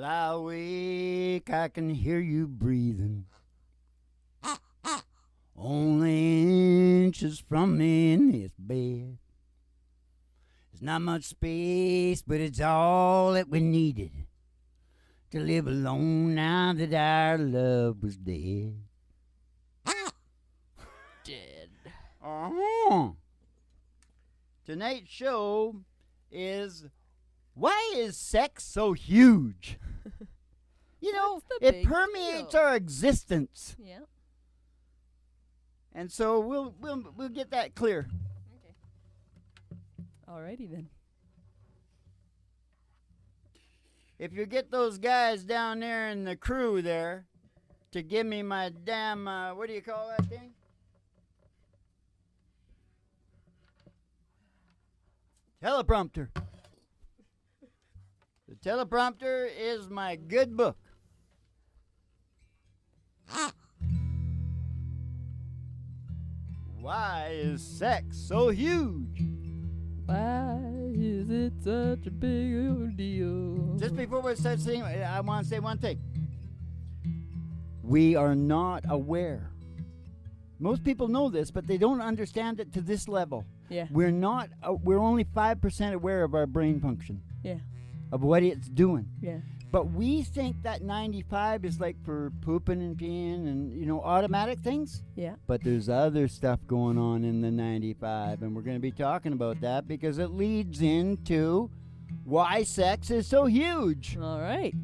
Lie awake, I can hear you breathing. Only inches from me in this bed. There's not much space, but it's all that we needed to live alone now that our love was dead. Dead. Uh-huh. Tonight's show is why is sex so huge? You know, What's the it big permeates deal? our existence. Yeah. And so we'll get that clear. Okay. Alrighty then. If you get those guys down there in the crew there to give me my damn, what do you call that thing? Teleprompter. The teleprompter is my good book. Why is sex so huge? Why is it such a big deal? Just before we start singing, I want to say one thing. We are not aware. Most people know this, but they don't understand it to this level. Yeah. We're not. We're only 5% aware of our brain function. Yeah. Of what it's doing. Yeah. But we think that 95 is like for pooping and peeing and, you know, automatic things. Yeah. But there's other stuff going on in the 95, and we're going to be talking about that because it leads into why sex is so huge. All right.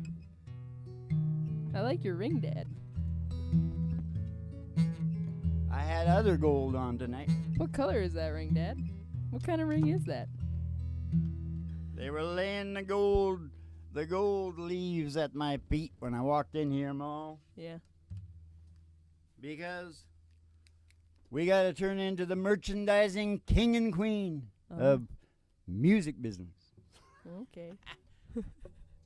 I like your ring, Dad. I had other gold on tonight. What color is that ring, Dad? What kind of ring is that? They were laying the gold leaves at my feet when I walked in here, Ma. Yeah. Because we got to turn into the merchandising king and queen of music business. Okay.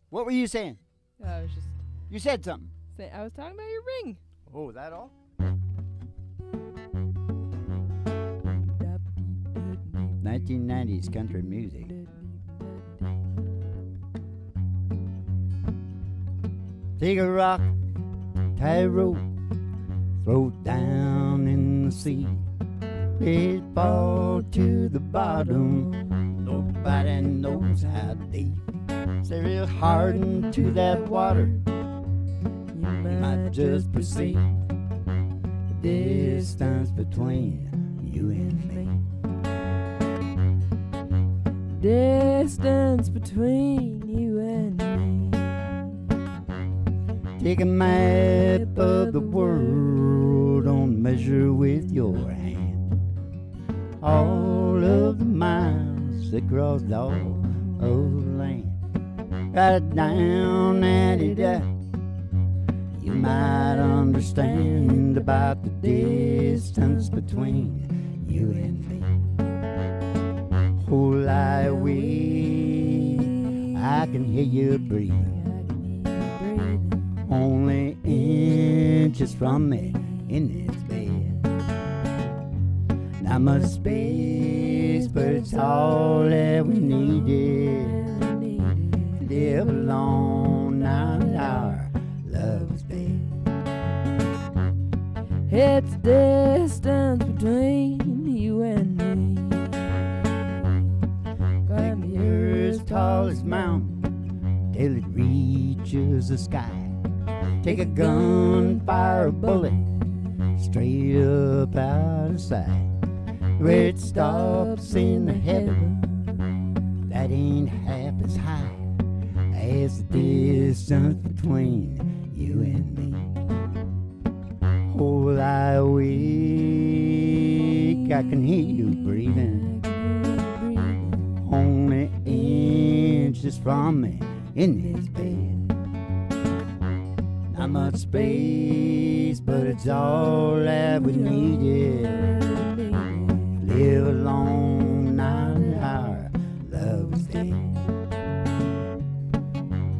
What were you saying? I was just You said something. saying. I was talking about your ring. Oh, that all? 1990s country music. Take a rock, tie a rope, throw it down in the sea. It fall to the bottom, nobody knows how deep. Say real hard into that water, you might just perceive the distance between you and me. Distance between you and me. Take a map of the world, don't measure with your hand. All of the miles across all of the land. Write it down, add it up. You might understand about the distance between you and me. Oh, lie awake, I can hear you breathing. Only inches from me in this bed. Not much space, but it's all that we needed. Live alone now that our love's dead. It's distance between you and me. Like the earth's tallest mountain till it reaches the sky. Take a gun, fire a bullet straight up out of sight. Where it stops in the heaven that ain't half as high as the distance between you and me. Oh, lie awake, I can hear you breathing. Only inches from me in this bed. Not much space, but it's all that we needed. Live alone now that our love is dead.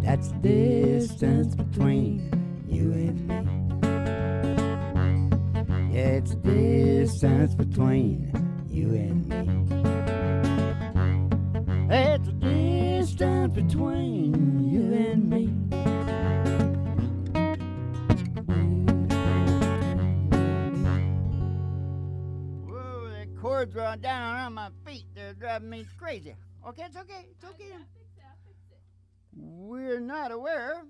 That's the distance between you and me. Yeah, it's the distance between you and me. It's the distance between you and me. cords are down around my feet. They're driving me crazy. Okay, it's okay. It's okay. I'll fix it. We're not aware.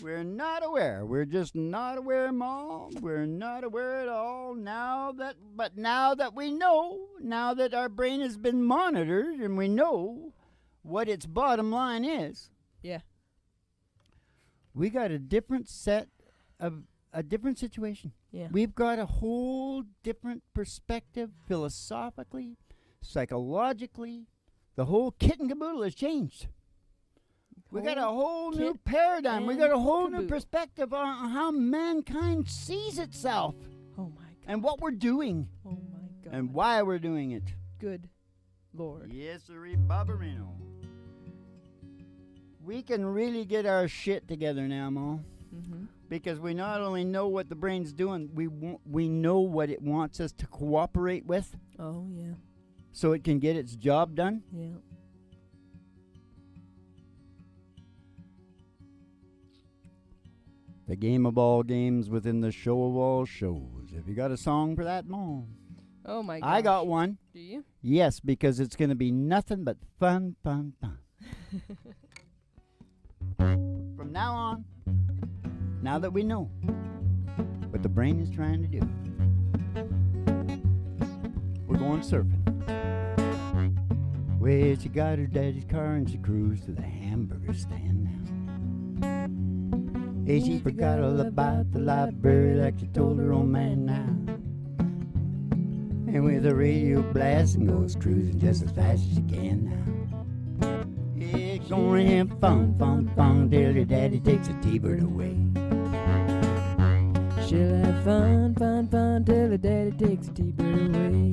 We're not aware. We're just not aware, Mom. We're not aware at all now that we know, now that our brain has been monitored and we know what its bottom line is. Yeah. We got a different set of a different situation. Yeah. We've got a whole different perspective philosophically, psychologically. The whole kit and caboodle has changed. We got a whole new paradigm. We got a whole new perspective on how mankind sees itself. Oh my God. And what we're doing. Oh my God. And why we're doing it. Good Lord. Yes, sirree, Barbarino. We can really get our shit together now, Mo. Mm-hmm. Because we not only know what the brain's doing, we know what it wants us to cooperate with. Oh, yeah. So it can get its job done. Yeah. The game of all games within the show of all shows. Have you got a song for that, Mo? Oh my God. I got one. Do you? Yes, because it's going to be nothing but fun, fun, fun. From now on, now that we know what the brain is trying to do, we're going surfing. Well, she got her daddy's car and she cruised to the hamburger stand now. Hey, she forgot all about the library like she told her old man now. And with the radio blasting goes cruising just as fast as she can now. Yeah, gonna have fun, fun, fun till your daddy takes a T-bird away. She'll have fun, fun, fun till her daddy takes a T-bird away.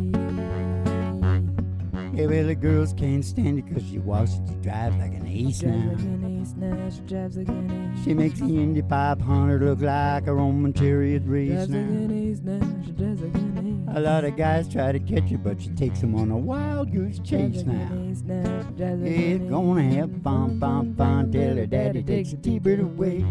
Yeah, well, the girls can't stand it 'cause she walks and she drives like an ace She drives now. like an ace now, she drives like an ace. She makes the Indy 500 look like a Roman chariot race Drives like an now. ace now, she drives like an ace. A lot of guys try to catch her, but she takes them on a wild goose chase Drives like now. an ace now, she drives like It's an ace. gonna have fun, fun, fun till her daddy takes a T-bird away.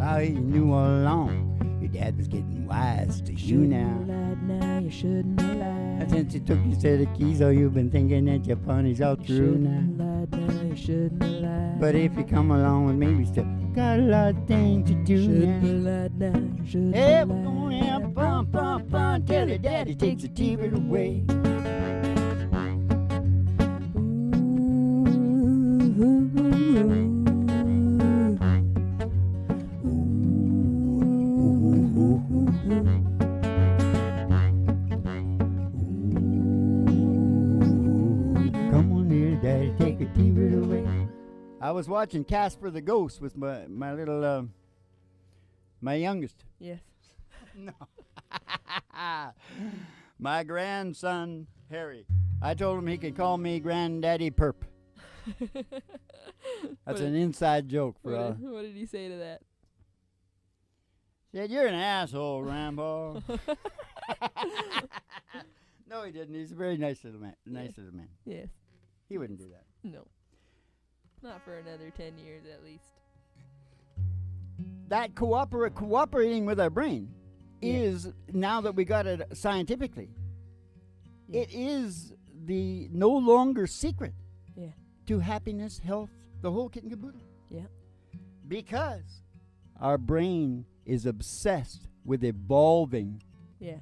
Oh, you knew all along your dad was getting wise to you now. Now you shouldn't have And lied. since you took your set of keys, oh, you've been thinking that your fun is all You through shouldn't now. have lied now, you shouldn't have lied. But if you come along with me, we still got a lot of things to do Shouldn't have now. lied now, you shouldn't Hey, have we're lied. gonna have fun, fun, fun till your daddy takes a T-bird away. Come on here, daddy, take a T-bird away. I was watching Casper the Ghost with my little, my youngest. Yes. No. My grandson, Harry. I told him he could call me Granddaddy Perp. That's an inside joke for us. What did he say to that? Said, you're an asshole, Rambo. No, he didn't. He's a very nice little man. Nice little man. Yes. He wouldn't do that. No. Not for another 10 years at least. That cooperating with our brain Yeah. is, now that we got it scientifically, Yeah. it is the no longer secret Yeah. to happiness, health, the whole kit and caboodle. Yeah. Because our brain is obsessed with evolving. Yeah.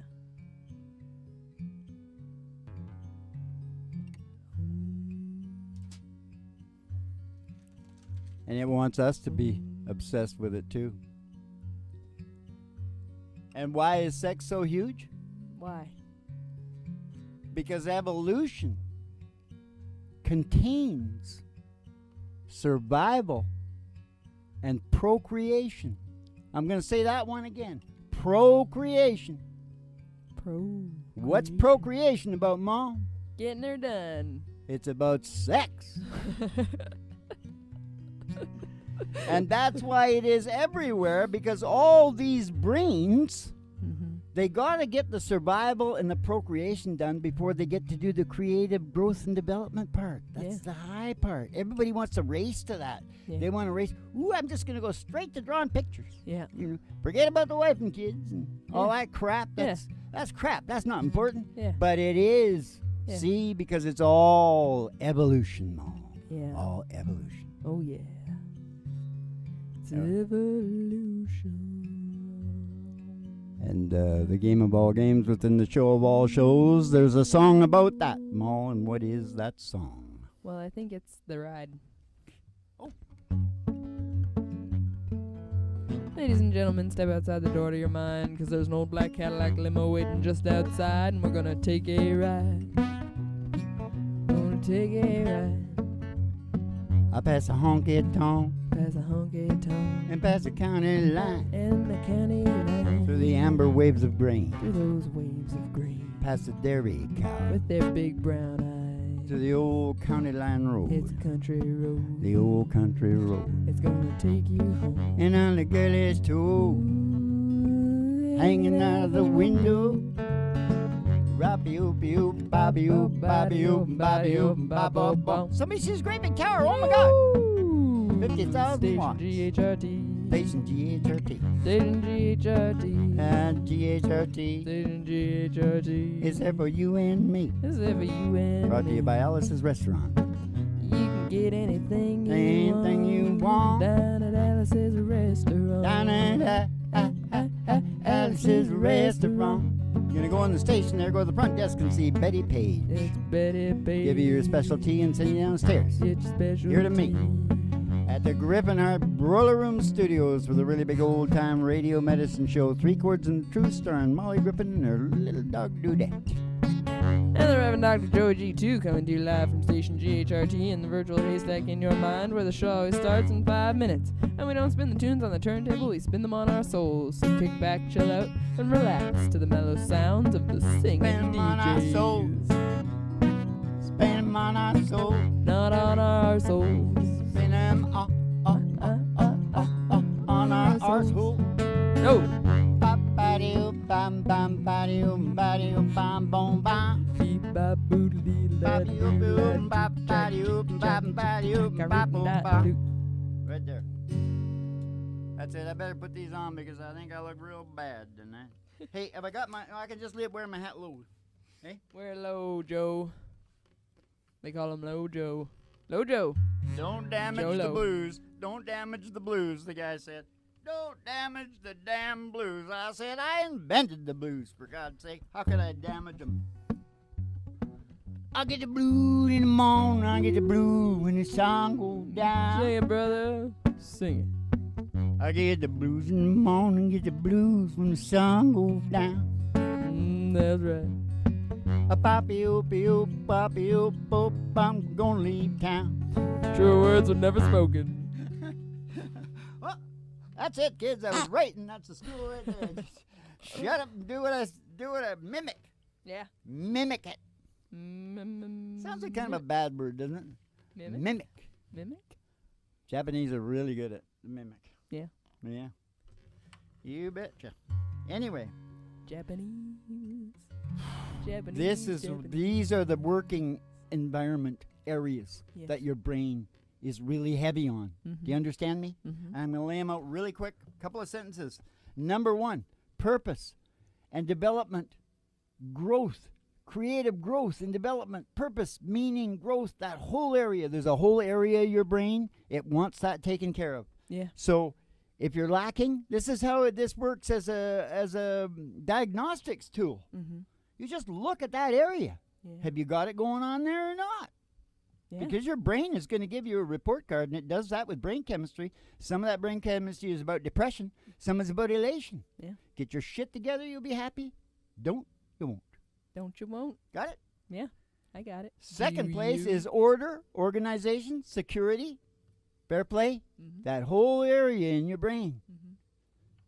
And it wants us to be obsessed with it too. And why is sex so huge? Why? Because evolution contains survival and procreation. I'm going to say that one again. Procreation. What's procreation about, Mom? Getting her done. It's about sex. And that's why it is everywhere, because all these brains, Mm-hmm. They got to get the survival and the procreation done before they get to do the creative growth and development part. That's the high part. Everybody wants to race to that. Yeah. They want to race. Ooh, I'm just going to go straight to drawing pictures. Yeah. You know, forget about the wife and kids and all that crap. That's crap. That's not important. Yeah. But it is. Yeah. See, because it's all evolution, Mom. Yeah. All evolution. Oh, yeah. It's evolution. And the game of all games within the show of all shows, there's a song about that, Maul, and what is that song? Well, I think it's The Ride. Oh. Ladies and gentlemen, step outside the door to your mind, 'cause there's an old black Cadillac limo waiting just outside, and we're gonna take a ride. Gonna take a ride. I pass a honky-tonk Past a honky-tonk and past the county line, and the county line. through the amber waves of grain, Through those waves of green past the dairy cow, with their big brown eyes. to the old county line road, It's a country road. the old country road. It's gonna take you home. And on the girl's toe, hanging out of the window, Roppy-oop-y-oop, bobby-oop, bobby-oop, bobby-oop, bob-bob-bob. Somebody sees a great big tower, oh my God! 50,000 Station watts. GHRT. Station GHRT. Station GHRT. And GHRT Station GHRT. is there for you and me. This is for you and Brought to me. you by Alice's Restaurant. You can get anything you Anything you want. down at Alice's Restaurant. Down at Alice's Restaurant. You're gonna go in the station there, go to the front desk and see Betty Page. It's Betty Page. Give you your specialty and send you downstairs. Get your special Here to meet. tea. At the Griffin Hart Broiler Room Studios for the really big old time radio medicine show, Three Chords and the Truth, starring Molly Griffin and her little dog Dudette. And the Reverend Dr. Joe G2 coming to you live from Station GHRT in the virtual haystack in your mind, where the show always starts in 5 minutes. And we don't spin the tunes on the turntable, we spin them on our souls. So kick back, chill out, and relax to the mellow sounds of the singing Spin 'em on our DJs. souls. Spin 'em on our souls. Not on our souls. Spin 'em on our arsehole. No! Bam bam bam bam bam bam bam. Beep bop boodly da Right there. That's it. I better put these on because I think I look real bad tonight. Hey, have I got my? I can just wear my hat low. Hey, We're Low Joe. They call him Low Joe. Low Joe. don't damage Joe the Low. blues. Don't damage the blues. The guy said, "Don't damage the damn blues." I said, "I invented the blues, for God's sake. How could I damage them?" I get the blues in the morning. I get the blues when the sun goes down. Sing it, brother. Sing it. I get the blues in the morning, get the blues when the sun goes down. That's right. A poppy oopy oop, poppy oop oop, I'm gonna leave town. True words were never spoken. Well, that's it, kids. I was writing. That's the school right there. Just shut up and do what I mimic. Yeah. Mimic it. Sounds like kind of a bad word, doesn't it? Mimic? Mimic. Mimic? Japanese are really good at the mimic. Yeah. Yeah. You betcha. Anyway. Japanese. Japanese. These are the working environment areas Yes. that your brain is really heavy on. Mhm. Do you understand me? Mhm. I'm going to lay them out really quick. A couple of sentences. Number one, purpose and development, growth, creative growth and development, purpose, meaning, growth, that whole area. There's a whole area of your brain. It wants that taken care of. Yeah. So if you're lacking, this is how this works as a diagnostics tool. Mm-hmm. You just look at that area. Yeah. Have you got it going on there or not? Yeah. Because your brain is going to give you a report card, and it does that with brain chemistry. Some of that brain chemistry is about depression. Some is about elation. Yeah. Get your shit together, you'll be happy. Don't, you won't. Don't you won't? Got it? Yeah. I got it. Second Do place you? is order, organization, security, fair play. Mhm. That whole area in your brain. Mhm.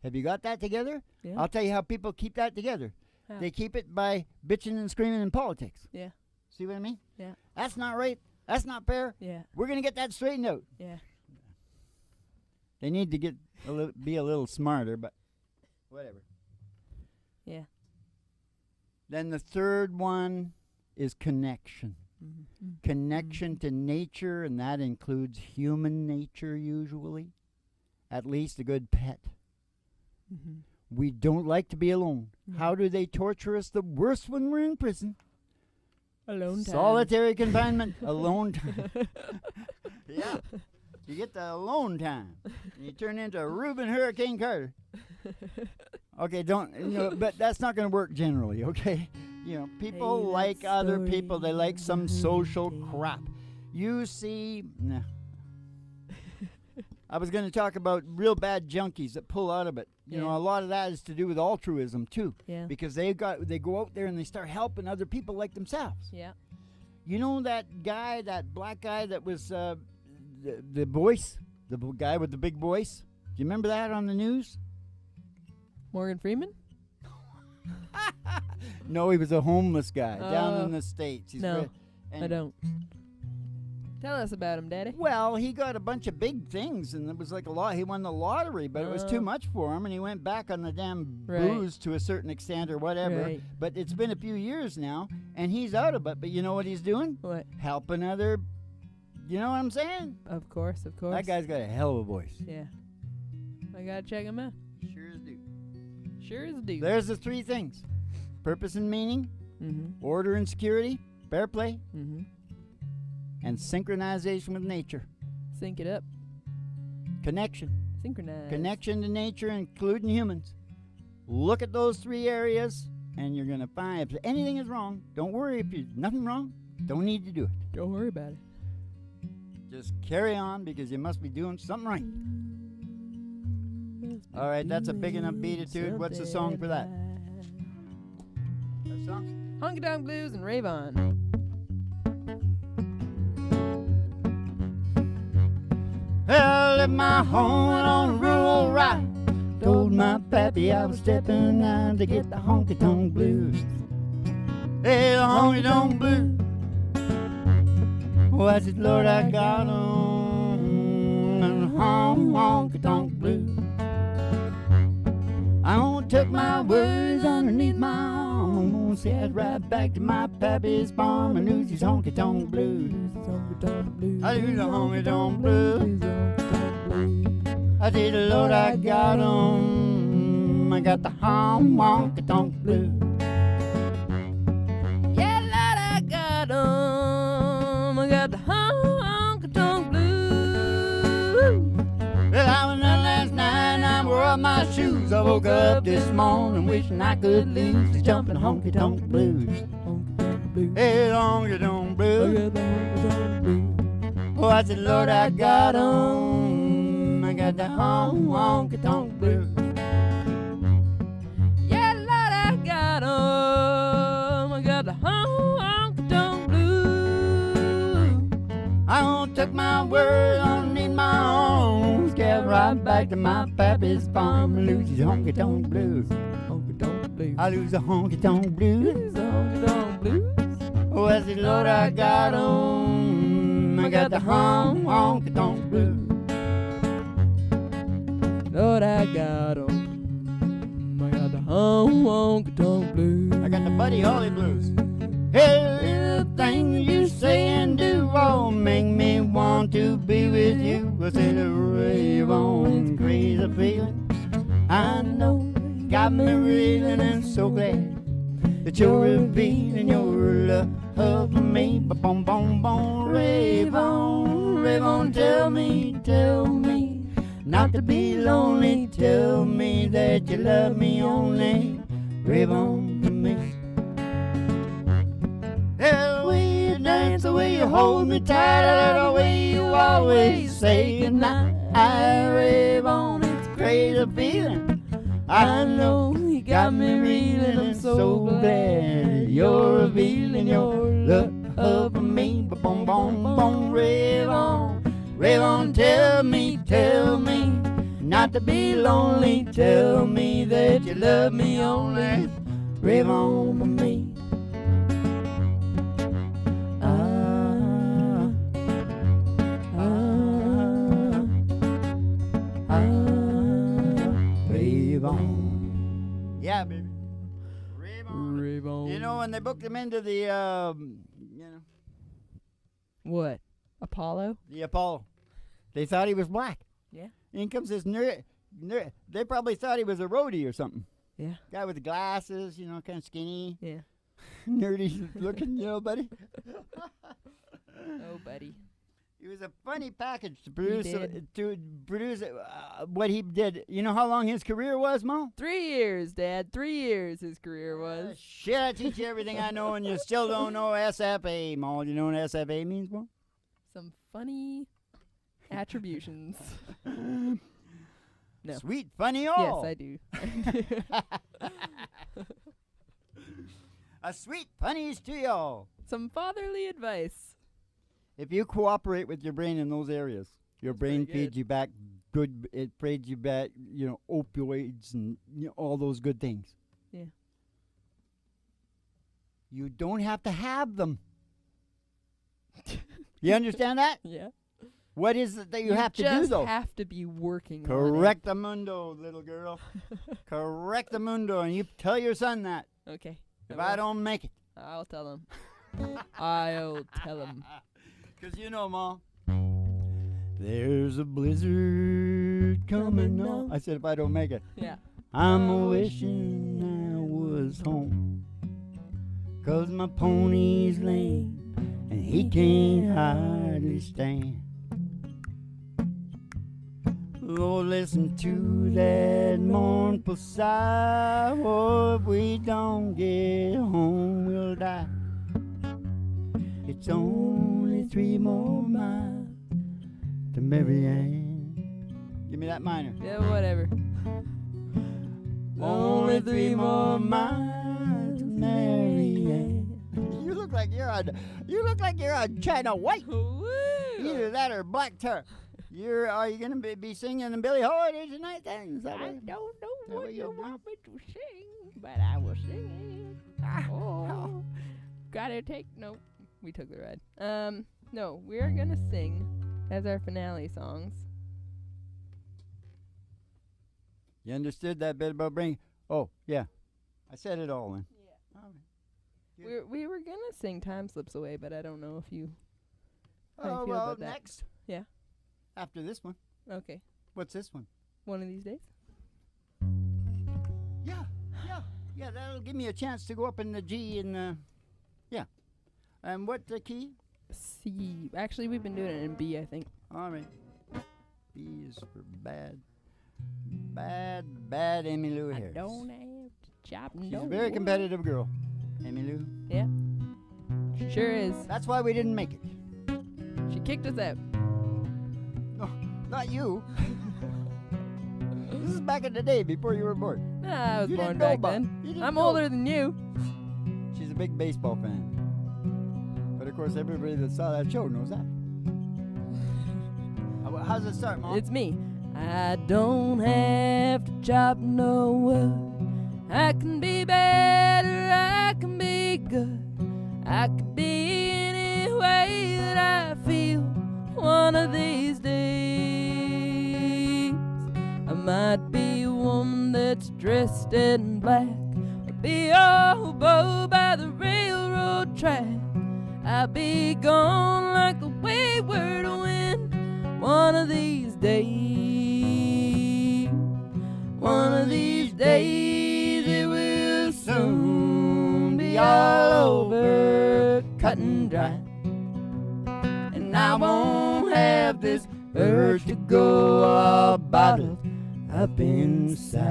Have you got that together? Yeah. I'll tell you how people keep that together. How? They keep it by bitching and screaming in politics. Yeah. See what I mean? Yeah. That's not right. That's not fair. Yeah. We're going to get that straightened out. Yeah. They need to be a little smarter, but whatever. Yeah. Then the third one is connection. Connection to nature, and that includes human nature usually. At least a good pet. We don't like to be alone. How do they torture us the worst when we're in prison? Alone time. Solitary confinement. Alone time. Yeah. You get the alone time. And you turn into Reuben Hurricane Carter. Okay, but that's not going to work generally, okay? People like other people. They like some social crap. You see, I was going to talk about real bad junkies that pull out of it. A lot of that is to do with altruism too. Yeah. Because they go out there and they start helping other people like themselves. Yeah. You know that black guy that was the voice, the guy with the big voice? Do you remember that on the news? Morgan Freeman? No, he was a homeless guy down in the States. I don't. Tell us about him, Daddy. Well, he got a bunch of big things, and it was like a lot. He won the lottery, but it was too much for him, and he went back on the damn booze to a certain extent or whatever. Right. But it's been a few years now, and he's out of it. But you know what he's doing? What? Helping other... You know what I'm saying? Of course. That guy's got a hell of a voice. Yeah. I gotta check him out. Sure as do. There's the three things. Purpose and meaning, order and security, fair play, and synchronization with nature. Sync it up. Connection. Synchronize. Connection to nature, including humans. Look at those three areas, and you're going to find if anything is wrong, don't worry. If there's nothing wrong, don't need to do it. Don't worry about it. Just carry on because you must be doing something right. All right, that's a big enough beatitude. What's the song for that? That song? Honky Tonk Blues and Rave On. I left my home on a rural ride. Told my pappy I was stepping out to get the honky tonk blues. Hey, the honky tonk blues. Oh, I said, Lord, I got 'em. And the honky tonk blues. I only took my words underneath my arm. I'm gonna sit right back to my pappy's farm and lose these honky tonk blues. I lose the honky tonk blues. I said, Lord, I got 'em. I got the honky tonk blues. Yeah, Lord, I got 'em. I got the honky tonk blues. Well, I was out last night and I wore up my shoes. I woke up this morning wishing I could lose the jumping honky tonk blues. Hey, honky tonk blues. Oh, I said, Lord, I got 'em. I got the honky tonk blues. Yeah, Lord, I got 'em. I got the honky tonk blues. I won't took my word underneath my arms. Get right back to my pappy's farm and lose these honky tonk blues. I lose the honky tonk blues. Oh, I said, Lord, I got 'em. I got the honky tonk blues. Lord, I got 'em. I got the honky tonk blues. I got the Buddy Holly blues. Hey, little things you say and do all make me want to be with you. I said, rave on, crazy feeling. I know you got me reeling and so glad that you're revealing your love for me. Boom, boom, boom, rave on, tell me, not to be lonely. Tell me that you love me only. Rave on to me. The way you dance, the way you hold me tight, the way you always say goodnight. I rave on, it's a crazy feeling. I know you got me reeling. I'm so glad you're revealing your love for me. Boom, boom, boom, rave on, tell me, not to be lonely. Tell me that you love me only. Rave on for me. Rave on. Yeah, baby. Ray-Bone. You know, when they booked him into the, What? Apollo? the Apollo, they thought he was black. Yeah. In comes this nerd. They probably thought he was a roadie or something. Yeah. Guy with the glasses, kind of skinny, Yeah. nerdy looking, buddy. Oh, buddy. It was a funny package to did. produce what he did. You know how long his career was, Mo? 3 years, Dad. 3 years his career was. Shit, I teach you everything I know, and you still don't know SFA, Mo. You know what SFA means, Mo? Some funny attributions. No. Sweet, funny, Yes, all. I do. A sweet funnies to y'all. Some fatherly advice. If you cooperate with your brain in those areas, your That's brain pretty feeds you back good. It feeds you back, opioids and all those good things. Yeah. You don't have to have them. You understand that? Yeah. What is it that you have to do, though? You just have to be working on it. Correctamundo, little girl. Correctamundo, and you tell your son that. Okay. If I don't make it. I'll tell him. I'll tell him. Because Ma, there's a blizzard coming on. I said if I don't make it. Yeah. I'm wishing I was home. 'Cause my pony's lame and he can't hardly stand. Oh, listen to that mournful sigh. Oh, if we don't get home, we'll die. It's only 3 more miles to Marianne. Give me that minor. Yeah, whatever. Only 3 more miles to Marianne. You look like you're on China White. Woo! Either that or Black Tar. Are you gonna be singing in Billie Holiday tonight? Then is that I what- don't know that what what you you're want me to sing, but I will sing it. Oh, gotta take. No, we took the ride. No, we are gonna sing as our finale songs. You understood that bit about bringing? Oh yeah, I said it all then. Yeah. All right. We were gonna sing "Time Slips Away," but I don't know if you. How you Oh feel well, about that? next. Yeah. After this one, Okay, what's this one? one of these days. Yeah. That'll give me a chance to go up in the G and yeah. And what the key? C. Actually, we've been doing it in B, I think. All right. B is for bad. Bad Amy Lou Harris. I don't have to chop She's no a very wood. competitive girl, Amy Lou. Yeah. Sure is. That's why we didn't make it. She kicked us out. No, not you. This is back in the day before you were born. Nah, I was You born didn't know back about- then. you didn't I'm know. older than you. She's a big baseball fan. But of course, everybody that saw that show knows that. How's it start, Mom? It's me. I don't have to chop no wood. I can be bad or I can be good. I could be any way that I feel. One of these days I might be a woman that's dressed in black, or be a hobo by the railroad track. I'll be gone like a wayward wind. One of these days, one of these days, it will soon be all over, cut and dry. And I won't have this urge to go all bottled up inside.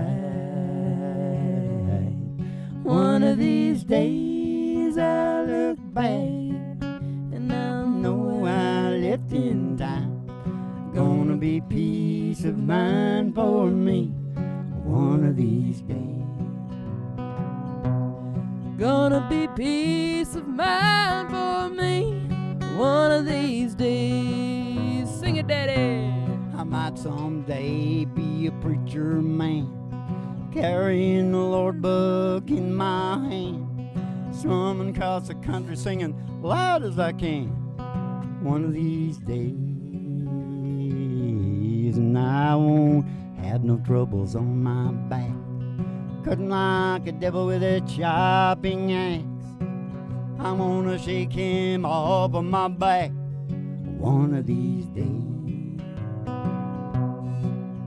One of these days I'll look back and I'll know I left in time. Gonna be peace of mind for me one of these days. Gonna be peace of mind for me one of these days. Sing it, Daddy. I might someday be a preacher man, carrying the Lord book in my hand, strumming across the country singing loud as I can one of these days. And I won't have no troubles on my back, cutting like a devil with a chopping axe. I'm gonna shake him off of my back one of these days.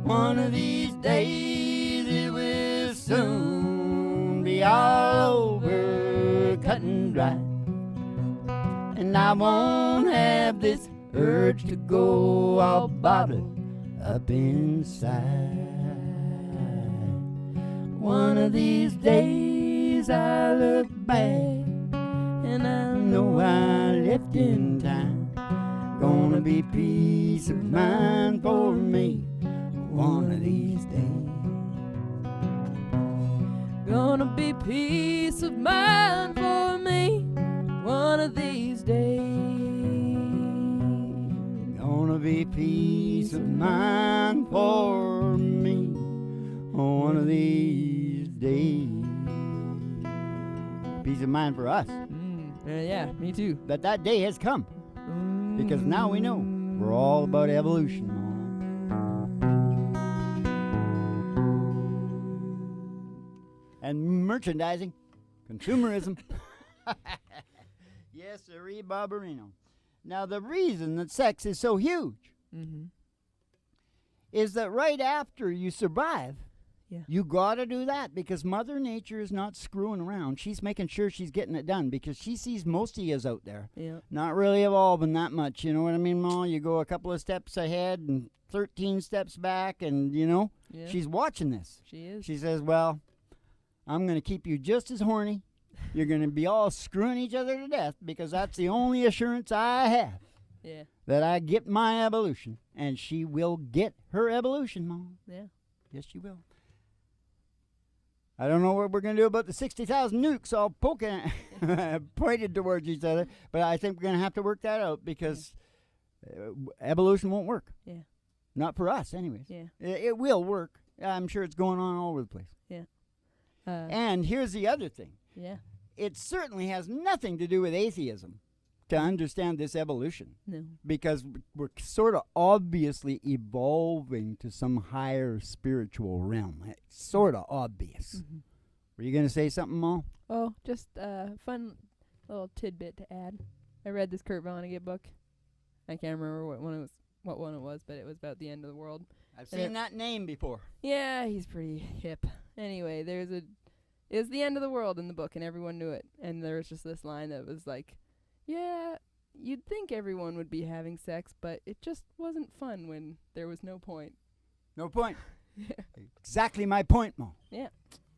One of these days it will soon be all over, cut and dry. And I won't have this urge to go all bottled up inside. One of these days I look back and I know I left in time. Gonna be peace of mind for me one of these days. Gonna be peace of mind for me one of these days. Gonna be peace of mind for me one of these days. Peace of mind for us. Yeah, me too. But that day has come. Because now we know we're all about evolution. And merchandising. Consumerism. Yes, sirree, Barbarino. Now, the reason that sex is so huge is that right after you survive, you gotta do that because Mother Nature is not screwing around. She's making sure she's getting it done because she sees most of yous out there not really evolving that much. You know what I mean, Ma? You go a couple of steps ahead and 13 steps back and, you know, she's watching this. She is. She says, well, I'm going to keep you just as horny. You're going to be all screwing each other to death because that's the only assurance I have that I get my evolution. And she will get her evolution, Mom. Yeah. Yes, she will. I don't know what we're going to do about the 60,000 nukes all poking, pointed towards each other, but I think we're going to have to work that out because evolution won't work. Yeah. Not for us, anyways. Yeah. It will work. I'm sure it's going on all over the place. Yeah. And here's the other thing. Yeah. It certainly has nothing to do with atheism to understand this evolution. No. Because we're sort of obviously evolving to some higher spiritual realm. It's sort of obvious. Were you going to say something, Ma? Oh, just a fun little tidbit to add. I read this Kurt Vonnegut book. I can't remember what one it was, but it was about the end of the world. I've seen that name before. Yeah, he's pretty hip. Anyway, it was the end of the world in the book, and everyone knew it. And there was just this line that was like, yeah, you'd think everyone would be having sex, but it just wasn't fun when there was no point. No point. Exactly my point, Mo. Yeah,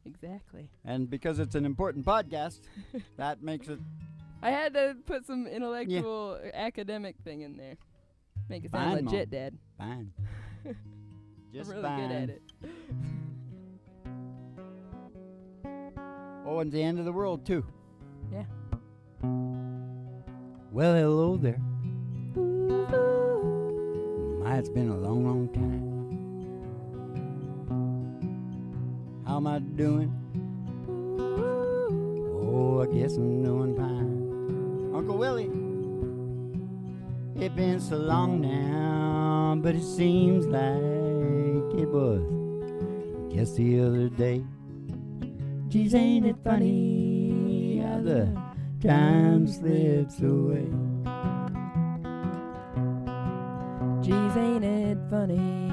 exactly. And because it's an important podcast, that makes it... I had to put some intellectual academic thing in there. Make it sound Fine, legit, Mom. Dad. Fine. Just I'm really fine. good at it. Oh, and the end of the world, too. Yeah. Well, hello there. My, it's been a long, long time. How am I doing? Oh, I guess I'm doing fine. Uncle Willie. It's been so long now, but it seems like it was just the other day. Geez, ain't it funny how the time slips away? Geez, ain't it funny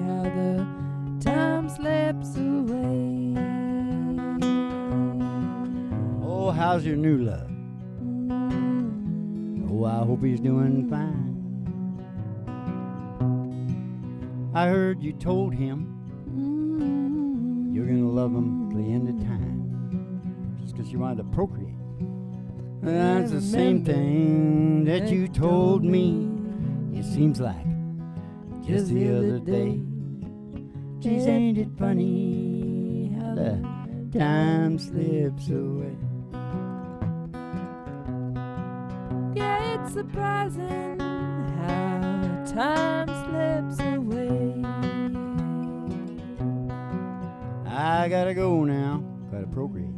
how the time slips away? Oh, how's your new love? Oh, I hope he's doing fine. I heard you told him you're gonna love him till the end of time, just 'cause you wanted to procreate. That's the same thing that you told me. It seems like just the other day. Geez, ain't it funny how the time slips away? Yeah, it's surprising how time slips away. I gotta go now. Gotta procreate.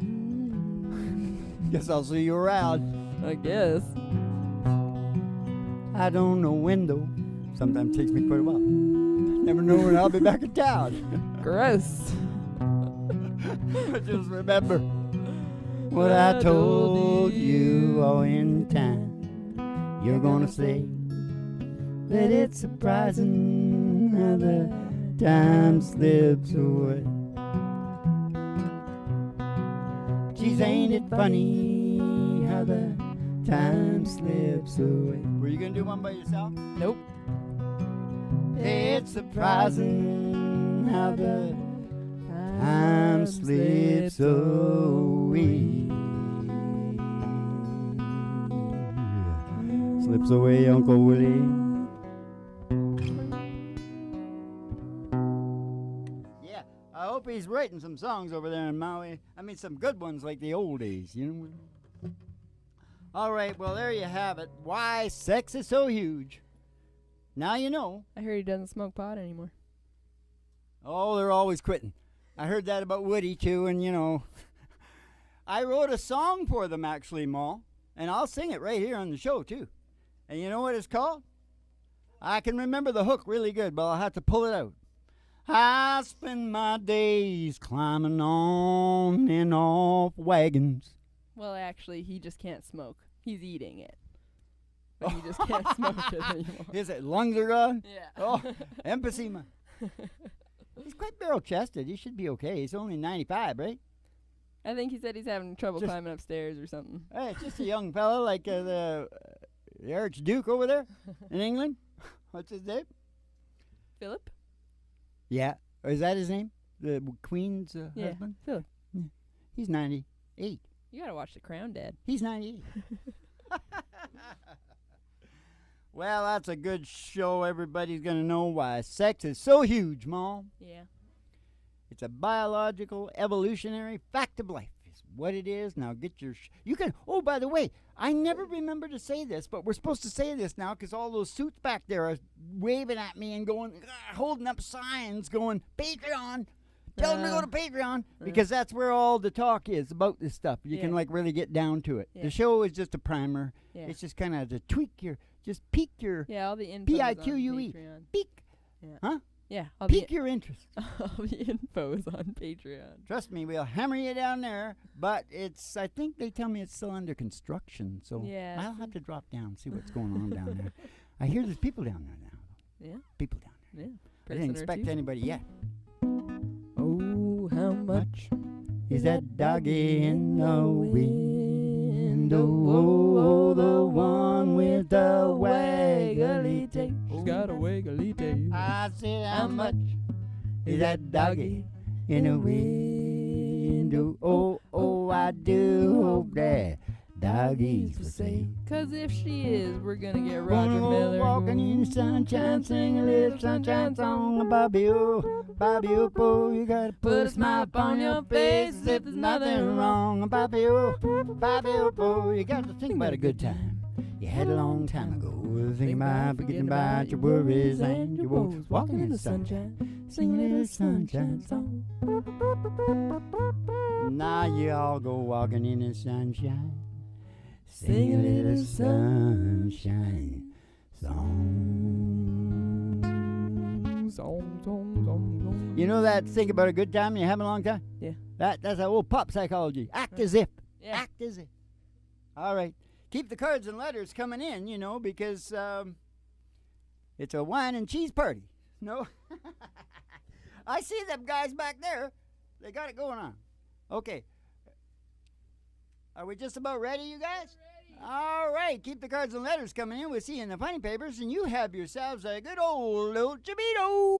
Guess I'll see you around. I guess. I don't know when though. Sometimes takes me quite a while. Never know when I'll be back in town. Gross. Just remember what I told you all in time. You're gonna say that it's surprising how the time slips away. Geez, ain't it funny how the time slips away? Were you gonna do one by yourself? Nope. It's surprising how the time slips away. Slips away, Uncle Willie. Yeah, I hope he's writing some songs over there in Maui. I mean, some good ones like the old days, you know. All right, well, there you have it. Why sex is so huge. Now you know. I heard he doesn't smoke pot anymore. Oh, they're always quitting. I heard that about Woody, too, and, you know, I wrote a song for them, actually, Ma, and I'll sing it right here on the show, too. And you know what it's called? I can remember the hook really good, but I'll have to pull it out. I spend my days climbing on and off wagons. Well, actually, he just can't smoke. He's eating it. But he just can't smoke it anymore. His lungs are gone? Yeah. Oh, emphysema. He's quite barrel-chested. He should be okay. He's only 95, right? I think he said he's having trouble climbing upstairs or something. Hey, it's just a young fella like the Archduke over there in England. What's his name? Philip? Yeah. Or is that his name? The Queen's husband? Philip. Yeah. He's 98. You gotta watch The Crown, Dad. He's 98. Well, that's a good show. Everybody's going to know why sex is so huge, Mom. Yeah. It's a biological, evolutionary fact of life. It's what it is. Now get your... you can... Oh, by the way, I never remember to say this, but we're supposed to say this now because all those suits back there are waving at me and going, holding up signs going, Patreon. Tell them to go to Patreon because that's where all the talk is about this stuff. You can, like, really get down to it. Yeah. The show is just a primer. Yeah. It's just kind of to tweak your... just pique your... yeah, all the info P-I-Q-U-E. Pique. Yeah. Huh? Yeah. Pique your interest. All the info is on Patreon. Trust me, we'll hammer you down there. But it's... I think they tell me it's still under construction. So I'll have to drop down and see what's going on down there. I hear there's people down there now. Yeah. People down there. Yeah. I didn't expect anybody yet. Oh, how much is that doggy in the window? Oh, the one with the waggly tail. She's got a waggly tail. I said, how much is that doggy in the window? Oh, oh, I do hope that doggy's for sale. 'Cause if she is, we're gonna get Roger Miller. Walking in the sunshine, sing a little sunshine song. Bobby, oh, oh, you gotta put a smile upon your face as if there's nothing wrong. Bobby, oh, you gotta think about a good time you had a long time ago. Think about forgetting about your worries and your woes. Walking in the sunshine, sing a little sunshine song. Now you all go walking in the sunshine. Sing a little sunshine song. Song. You know that think about a good time you have a long time? Yeah. That's that old pop psychology. Act as if. Yeah. Act as if. All right. Keep the cards and letters coming in, you know, because it's a wine and cheese party. No? I see them guys back there. They got it going on. Okay. Are we just about ready, you guys? All right, keep the cards and letters coming in. We'll see you in the funny papers, and you have yourselves a good old little chibito.